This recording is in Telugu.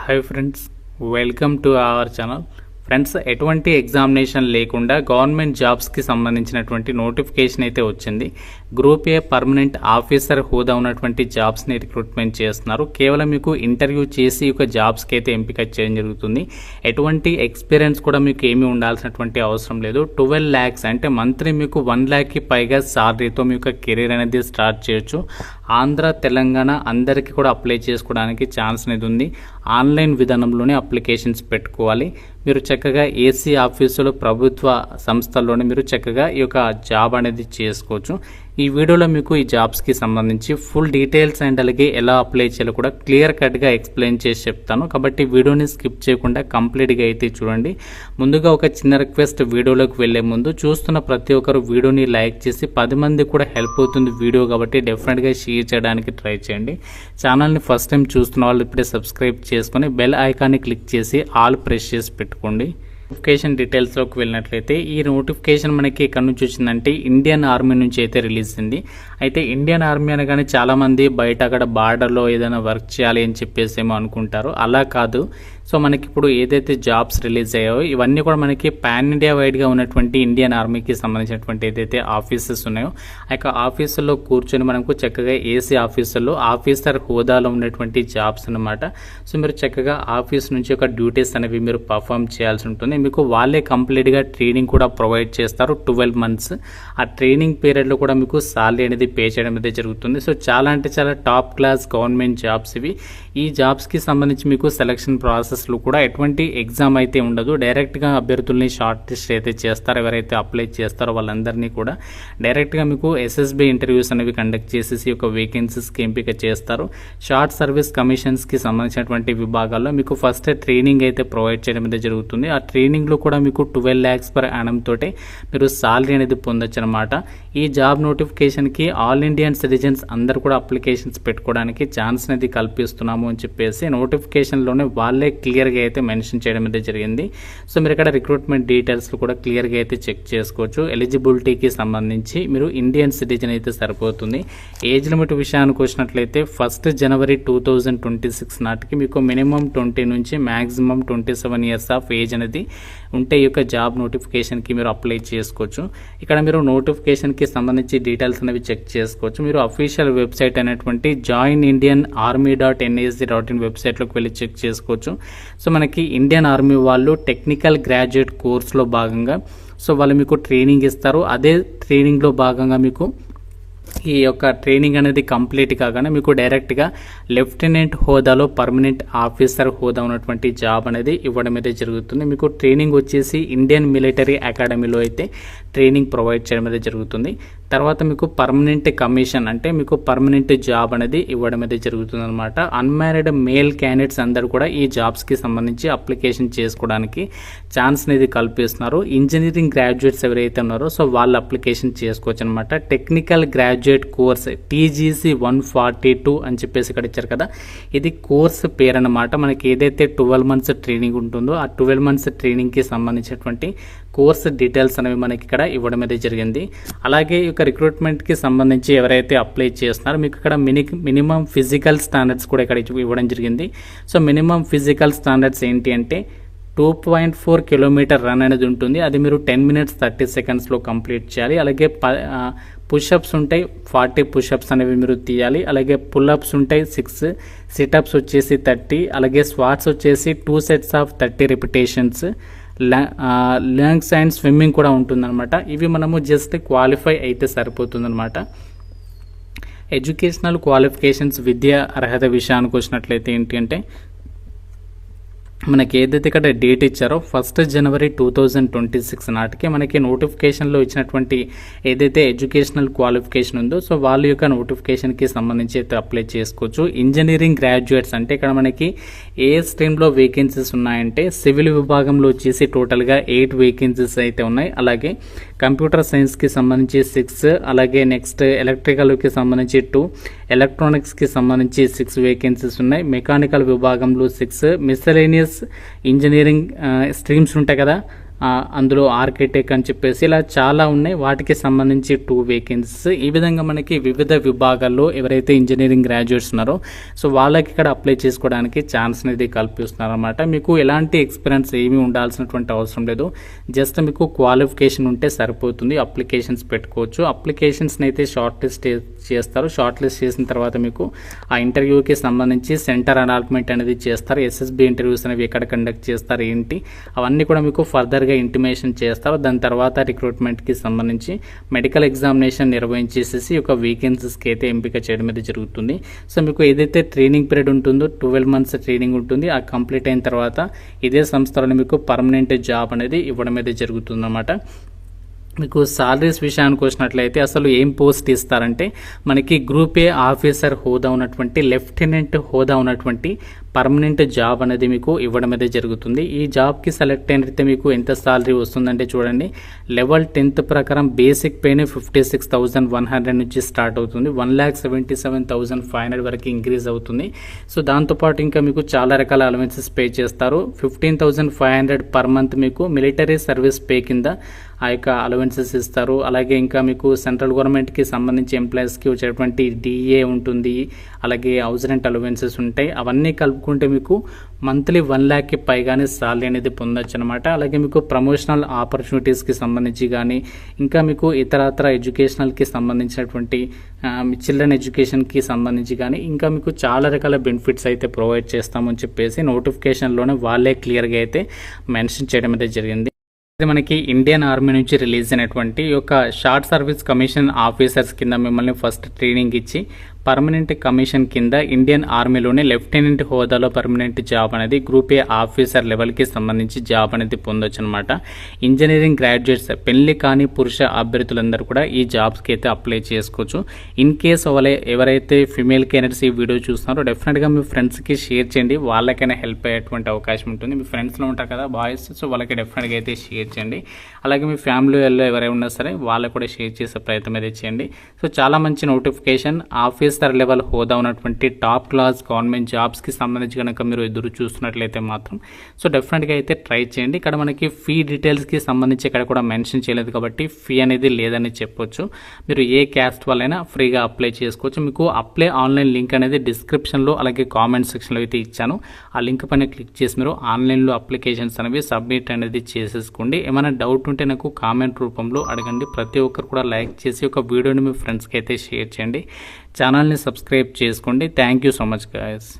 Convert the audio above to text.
Hi friends, welcome to our channel. Friends, ఎటువంటి ఎగ్జామినేషన్ లేకుండా గవర్నమెంట్ జాబ్స్కి సంబంధించినటువంటి నోటిఫికేషన్ అయితే వచ్చింది. గ్రూప్ ఏ పర్మనెంట్ ఆఫీసర్ హోదా ఉన్నటువంటి జాబ్స్ని రిక్రూట్మెంట్ చేస్తున్నారు. కేవలం మీకు ఇంటర్వ్యూ చేసి ఒక జాబ్స్కి అయితే ఎంపిక చేయడం జరుగుతుంది. ఎటువంటి ఎక్స్పీరియన్స్ కూడా మీకు ఏమీ ఉండాల్సినటువంటి అవసరం లేదు. 12 lakhs అంటే మంత్లీ మీకు 1 lakhకి పైగా సాలరీతో మీ యొక్క కెరీర్ అనేది స్టార్ట్ చేయొచ్చు. ఆంధ్ర, తెలంగాణ అందరికీ కూడా అప్లై చేసుకోవడానికి ఛాన్స్ అనేది ఉంది. ఆన్లైన్ విధానంలోనే అప్లికేషన్స్ పెట్టుకోవాలి. మీరు చక్కగా ఏసీ ఆఫీసులో ప్రభుత్వ సంస్థల్లోనే మీరు చక్కగా ఈ యొక్క జాబ్ అనేది చేసుకోవచ్చు. ఈ వీడియోలో మీకు ఈ జాబ్స్కి సంబంధించి ఫుల్ డీటెయిల్స్ అండ్ అలాగే ఎలా అప్లై చేయాలో కూడా క్లియర్ కట్గా ఎక్స్ప్లెయిన్ చేసి చెప్తాను. కాబట్టి వీడియోని స్కిప్ చేయకుండా కంప్లీట్గా అయితే చూడండి. ముందుగా ఒక చిన్న రిక్వెస్ట్, వీడియోలోకి వెళ్లే ముందు చూస్తున్న ప్రతి ఒక్కరు వీడియోని లైక్ చేసి 10 మంది కూడా హెల్ప్ అవుతుంది వీడియో, కాబట్టి డెఫినెట్గా షేర్ చేయడానికి ట్రై చేయండి. ఛానల్ని ఫస్ట్ టైం చూస్తున్న వాళ్ళు ఇప్పుడే సబ్స్క్రైబ్ చేసుకొని బెల్ ఐకాన్ని క్లిక్ చేసి ఆల్ ప్రెస్ చేసి పెట్టుకోండి. నోటిఫికేషన్ డీటెయిల్స్లోకి వెళ్ళినట్లయితే ఈ నోటిఫికేషన్ మనకి ఎక్కడి నుంచి వచ్చిందంటే ఇండియన్ ఆర్మీ నుంచి అయితే రిలీజ్ అయింది. అయితే ఇండియన్ ఆర్మీ అనగానే చాలామంది బయట అక్కడ బార్డర్లో ఏదైనా వర్క్ చేయాలి అని చెప్పేసి ఏమో అనుకుంటారు. అలా కాదు. సో మనకి ఇప్పుడు ఏదైతే జాబ్స్ రిలీజ్ అయ్యాయో ఇవన్నీ కూడా మనకి పాన్ ఇండియా వైడ్గా ఉన్నటువంటి ఇండియన్ ఆర్మీకి సంబంధించినటువంటి ఏదైతే ఆఫీసెస్ ఉన్నాయో ఆ యొక్క ఆఫీసుల్లో కూర్చొని మనకు చక్కగా ఏసీ ఆఫీసుల్లో ఆఫీసర్ హోదాలో ఉన్నటువంటి జాబ్స్ అన్నమాట. సో మీరు చక్కగా ఆఫీస్ నుంచి ఒక డ్యూటీస్ అనేవి మీరు పర్ఫామ్ చేయాల్సి ఉంటుంది. మీకు వాళ్ళే కంప్లీట్గా ట్రైనింగ్ కూడా ప్రొవైడ్ చేస్తారు 12 months. ఆ ట్రైనింగ్ పీరియడ్లో కూడా మీకు సాలరీ అనేది పే చేయడం అయితే జరుగుతుంది. సో చాలా అంటే చాలా టాప్ క్లాస్ గవర్నమెంట్ జాబ్స్ ఇవి. ఈ జాబ్స్కి సంబంధించి మీకు సెలక్షన్ ప్రాసెస్లో కూడా ఎటువంటి ఎగ్జామ్ అయితే ఉండదు. డైరెక్ట్గా అభ్యర్థుల్ని షార్ట్ లిస్ట్ అయితే చేస్తారు. ఎవరైతే అప్లై చేస్తారో వాళ్ళందరినీ కూడా డైరెక్ట్గా మీకు ఎస్ఎస్బి ఇంటర్వ్యూస్ అనేవి కండక్ట్ చేసేసి ఒక వేకెన్సీస్కి ఎంపిక చేస్తారు. షార్ట్ సర్వీస్ కమిషన్స్కి సంబంధించినటువంటి విభాగాల్లో మీకు ఫస్ట్ ట్రైనింగ్ అయితే ప్రొవైడ్ చేయడం అయితే జరుగుతుంది. ఆ ట్రైనింగ్లో కూడా మీకు 12 lakhs per annum తోటే మీరు సాలరీ అనేది పొందొచ్చు అనమాట. ఈ జాబ్ నోటిఫికేషన్కి ఆల్ ఇండియన్ సిటిజన్స్ అందరూ కూడా అప్లికేషన్స్ పెట్టుకోవడానికి ఛాన్స్ అనేది కల్పిస్తున్నాము అని చెప్పేసి నోటిఫికేషన్లోనే వాళ్ళే క్లియర్గా అయితే మెన్షన్ చేయడం అయితే జరిగింది. సో మీరు ఇక్కడ రిక్రూట్మెంట్ డీటెయిల్స్లో కూడా క్లియర్గా అయితే చెక్ చేసుకోవచ్చు. ఎలిజిబిలిటీకి సంబంధించి మీరు ఇండియన్ సిటిజన్ అయితే సరిపోతుంది. ఏజ్ లిమిట్ విషయానికి వచ్చినట్లయితే 1st January 2026 నాటికి మీకు మినిమం 20 నుంచి మ్యాక్సిమం 27 years ఆఫ్ ఏజ్ అనేది ఉంటే ఈ యొక్క జాబ్ నోటిఫికేషన్కి మీరు అప్లై చేసుకోవచ్చు. ఇక్కడ మీరు నోటిఫికేషన్కి సంబంధించి డీటెయిల్స్ అనేవి చెక్ చేసుకోవచ్చు. మీరు అఫీషియల్ వెబ్సైట్ అయినటువంటి joinindianarmy.nsc.in వెబ్సైట్లోకి వెళ్ళి చెక్ చేసుకోవచ్చు. సో మనకి ఇండియన్ ఆర్మీ వాళ్ళు టెక్నికల్ గ్రాడ్యుయేట్ కోర్స్లో భాగంగా సో వాళ్ళు మీకు ట్రైనింగ్ ఇస్తారు. అదే ట్రైనింగ్లో భాగంగా మీకు ఈ యొక్క ట్రైనింగ్ అనేది కంప్లీట్ కాగానే మీకు డైరెక్ట్గా లెఫ్టినెంట్ హోదాలో పర్మనెంట్ ఆఫీసర్ హోదా ఉన్నటువంటి జాబ్ అనేది ఇవ్వడం అయితే జరుగుతుంది. మీకు ట్రైనింగ్ వచ్చేసి ఇండియన్ మిలిటరీ అకాడమీలో అయితే ట్రైనింగ్ ప్రొవైడ్ చేయడం అయితే జరుగుతుంది. తర్వాత మీకు పర్మనెంట్ కమిషన్ అంటే మీకు పర్మనెంట్ జాబ్ అనేది ఇవ్వడం అయితే జరుగుతుంది అనమాట. అన్మ్యారీడ్ మేల్ క్యాండిడేట్స్ అందరూ కూడా ఈ జాబ్స్కి సంబంధించి అప్లికేషన్ చేసుకోవడానికి ఛాన్స్ అనేది కల్పిస్తున్నారు. ఇంజనీరింగ్ గ్రాడ్యుయేట్స్ ఎవరైతే ఉన్నారో సో వాళ్ళు అప్లికేషన్ చేసుకోవచ్చు అనమాట. టెక్నికల్ గ్రాడ్యుయేట్ కోర్స్ TGC 142 అని చెప్పేసి ఇక్కడ ఇచ్చారు కదా, ఇది కోర్స్ పేరు అనమాట. మనకి ఏదైతే 12 months ట్రైనింగ్ ఉంటుందో ఆ 12 months ట్రైనింగ్కి సంబంధించినటువంటి కోర్స్ డీటెయిల్స్ అనేవి మనకి ఇక్కడ ఇవ్వడం అయితే జరిగింది. అలాగే ఈ యొక్క రిక్రూట్మెంట్కి సంబంధించి ఎవరైతే అప్లై చేస్తున్నారో మీకు ఇక్కడ మినిమం ఫిజికల్ స్టాండర్డ్స్ కూడా ఇక్కడ ఇవ్వడం జరిగింది. సో మినిమం ఫిజికల్ స్టాండర్డ్స్ ఏంటి అంటే 2.4 kilometer రన్ అనేది ఉంటుంది. అది మీరు 10 minutes 30 secondsలో కంప్లీట్ చేయాలి. అలాగే పుషప్స్ ఉంటాయి 40 పుషప్స్ అనేవి మీరు తీయాలి. అలాగే పుల్అప్స్ ఉంటాయి 6, సిటప్స్ వచ్చేసి 30, అలాగే స్వాట్స్ వచ్చేసి 2 sets of 30 repetitions, lungs and swimming కూడా ఉంటుందన్నమాట. ఇవి మనము జస్ట్ క్వాలిఫై అయితే సరిపోతుందన్నమాట. ఎడ్యుకేషనల్ క్వాలిఫికేషన్స్ విద్యా అర్హత విషయానికి వచ్చినట్లయితే ఏంటి అంటే మనకి ఏదైతే ఇక్కడ డేట్ ఇచ్చారో 1st January 2026 నాటికి మనకి నోటిఫికేషన్లో ఇచ్చినటువంటి ఏదైతే ఎడ్యుకేషనల్ క్వాలిఫికేషన్ ఉందో సో వాళ్ళ యొక్క నోటిఫికేషన్కి సంబంధించి అయితే అప్లై చేసుకోవచ్చు. ఇంజనీరింగ్ గ్రాడ్యుయేట్స్ అంటే ఇక్కడ మనకి ఏ స్ట్రీమ్లో వేకెన్సీస్ ఉన్నాయంటే సివిల్ విభాగంలో వచ్చేసి టోటల్గా 8 వేకెన్సీస్ అయితే ఉన్నాయి. అలాగే కంప్యూటర్ సైన్స్కి సంబంధించి 6, అలాగే నెక్స్ట్ ఎలక్ట్రికల్కి సంబంధించి 2, ఎలక్ట్రానిక్స్కి సంబంధించి 6 వేకెన్సీస్ ఉన్నాయి. మెకానికల్ విభాగంలో 6, మిస్సెలేనియస్ ఇంజనీరింగ్ స్ట్రీమ్స్ ఉంటాయి కదా అందులో ఆర్కిటెక్ట్ అని చెప్పేసి ఇలా చాలా ఉన్నాయి. వాటికి సంబంధించి 2 వేకెన్సీస్. ఈ విధంగా మనకి వివిధ విభాగాల్లో ఎవరైతే ఇంజనీరింగ్ గ్రాడ్యుయేట్స్ ఉన్నారో సో వాళ్ళకి ఇక్కడ అప్లై చేసుకోవడానికి ఛాన్స్ అనేది కల్పిస్తున్నారు అనమాట. మీకు ఎలాంటి ఎక్స్పీరియన్స్ ఏమీ ఉండాల్సినటువంటి అవసరం లేదు. జస్ట్ మీకు క్వాలిఫికేషన్ ఉంటే సరిపోతుంది. అప్లికేషన్స్ పెట్టుకోవచ్చు. అప్లికేషన్స్ని అయితే షార్ట్ లిస్ట్ చేస్తారు. షార్ట్ లిస్ట్ చేసిన తర్వాత మీకు ఆ ఇంటర్వ్యూకి సంబంధించి సెంటర్ అలాట్మెంట్ అనేది చేస్తారు. ఎస్ఎస్బి ఇంటర్వ్యూస్ అనేవి ఎక్కడ కండక్ట్ చేస్తారు ఏంటి అవన్నీ కూడా మీకు ఫర్దర్గా ఇంటిమేషన్ చేస్తారు. దాని తర్వాత రిక్రూట్మెంట్కి సంబంధించి మెడికల్ ఎగ్జామినేషన్ నిర్వహించేసేసి ఒక వేకెన్సీస్కి అయితే ఎంపిక చేయడం అయితే జరుగుతుంది. సో మీకు ఏదైతే ట్రైనింగ్ పీరియడ్ ఉంటుందో 12 months ట్రైనింగ్ ఉంటుంది. ఆ కంప్లీట్ అయిన తర్వాత ఇదే సంస్థలో మీకు పర్మనెంట్ జాబ్ అనేది ఇవ్వడం అయితే జరుగుతుంది అన్నమాట. మీకు సాలరీస్ విషయానికి వచ్చినట్లయితే అసలు ఏం పోస్ట్ ఇస్తారంటే మనకి గ్రూప్ ఏ ఆఫీసర్ హోదా ఉన్నటువంటి లెఫ్టినెంట్ హోదా ఉన్నటువంటి పర్మనెంట్ జాబ్ అనేది మీకు ఇవ్వడం అయితే జరుగుతుంది. ఈ జాబ్కి సెలెక్ట్ అయినట్లయితే మీకు ఎంత సాలరీ వస్తుందంటే చూడండి, లెవెల్ 10th ప్రకారం బేసిక్ పేనే 56,100 నుంచి స్టార్ట్ అవుతుంది. 1,77,500 వరకు ఇంక్రీజ్ అవుతుంది. సో దాంతోపాటు ఇంకా మీకు చాలా రకాల అలవెన్సెస్ పే చేస్తారు. 15,500 పర్ మంత్ మీకు మిలిటరీ సర్వీస్ పే కింద ఆ యొక్క అలవెన్సెస్ ఇస్తారు. అలాగే ఇంకా మీకు సెంట్రల్ గవర్నమెంట్కి సంబంధించి ఎంప్లాయీస్కి వచ్చేటువంటి డిఏ ఉంటుంది. అలాగే హౌస్ రెంట్ అలవెన్సెస్ ఉంటాయి. అవన్నీ కలుపుకుంటే మీకు మంత్లీ 1 lakh పైగానే సాలరీ అనేది పొందొచ్చు అనమాట. అలాగే మీకు ప్రమోషనల్ ఆపర్చునిటీస్కి సంబంధించి కానీ ఇంకా మీకు ఇతరత్ర ఎడ్యుకేషనల్కి సంబంధించినటువంటి చిల్డ్రన్ ఎడ్యుకేషన్కి సంబంధించి కానీ ఇంకా మీకు చాలా రకాల బెనిఫిట్స్ అయితే ప్రొవైడ్ చేస్తామని చెప్పేసి నోటిఫికేషన్లోనే వాళ్ళే క్లియర్గా అయితే మెన్షన్ చేయడం అయితే జరిగింది. ఇది మనకి ఇండియన్ ఆర్మీ నుంచి రిలీజ్ అయినటువంటి ఒక షార్ట్ సర్వీస్ కమిషన్ ఆఫీసర్స్ కింద మిమ్మల్ని ఫస్ట్ ట్రైనింగ్ ఇచ్చి పర్మనెంట్ కమిషన్ కింద ఇండియన్ ఆర్మీలోనే లెఫ్టినెంట్ హోదాలో పర్మనెంట్ జాబ్ అనేది గ్రూప్ ఏ ఆఫీసర్ లెవెల్కి సంబంధించి జాబ్ అనేది పొందొచ్చు అనమాట. ఇంజనీరింగ్ గ్రాడ్యుయేట్స్ పెళ్లి కాని పురుష అభ్యర్థులందరూ కూడా ఈ జాబ్స్కి అయితే అప్లై చేసుకోవచ్చు. ఇన్ కేస్ ఎవరైతే ఫిమేల్ క్యాండిడేట్స్ ఈ వీడియో చూస్తున్నారో డెఫినెట్గా మీ ఫ్రెండ్స్కి షేర్ చేయండి. వాళ్ళకైనా హెల్ప్ అయ్యేటువంటి అవకాశం ఉంటుంది. మీ ఫ్రెండ్స్లో ఉంటారు కదా బాయ్స్, సో వాళ్ళకి డెఫినెట్గా అయితే షేర్ చేయండి. అలాగే మీ ఫ్యామిలీలో ఎవరైనా ఉన్నా సరే వాళ్ళకు కూడా షేర్ చేసే ప్రయత్నం అయితే చేయండి. సో చాలా మంచి నోటిఫికేషన్. ఆఫీసర్ లెవెల్ హోదా ఉన్నటువంటి టాప్ క్లాస్ గవర్నమెంట్ జాబ్స్కి సంబంధించి కనుక మీరు ఎదురు చూస్తున్నట్లయితే మాత్రం సో డెఫినెట్గా అయితే ట్రై చేయండి. ఇక్కడ మనకి ఫీ డీటెయిల్స్కి సంబంధించి ఇక్కడ కూడా మెన్షన్ చేయలేదు కాబట్టి ఫీ అనేది లేదని చెప్పొచ్చు. మీరు ఏ క్యాస్ట్ వాళ్ళైనా ఫ్రీగా అప్లై చేసుకోవచ్చు. మీకు అప్లై ఆన్లైన్ లింక్ అనేది డిస్క్రిప్షన్లో అలాగే కామెంట్ సెక్షన్లో అయితే ఇచ్చాను. ఆ లింక్ పైన క్లిక్ చేసి మీరు ఆన్లైన్లో అప్లికేషన్స్ అనేవి సబ్మిట్ అనేది చేసేసుకోండి. ఏమైనా డౌట్ ఉంటే నాకు కామెంట్ రూపంలో అడగండి. ప్రతి ఒక్కరు కూడా లైక్ చేసి ఒక వీడియోని మీ ఫ్రెండ్స్కి అయితే షేర్ చేయండి. ఛానల్ని సబ్స్క్రైబ్ చేసుకోండి. Thank you so much guys.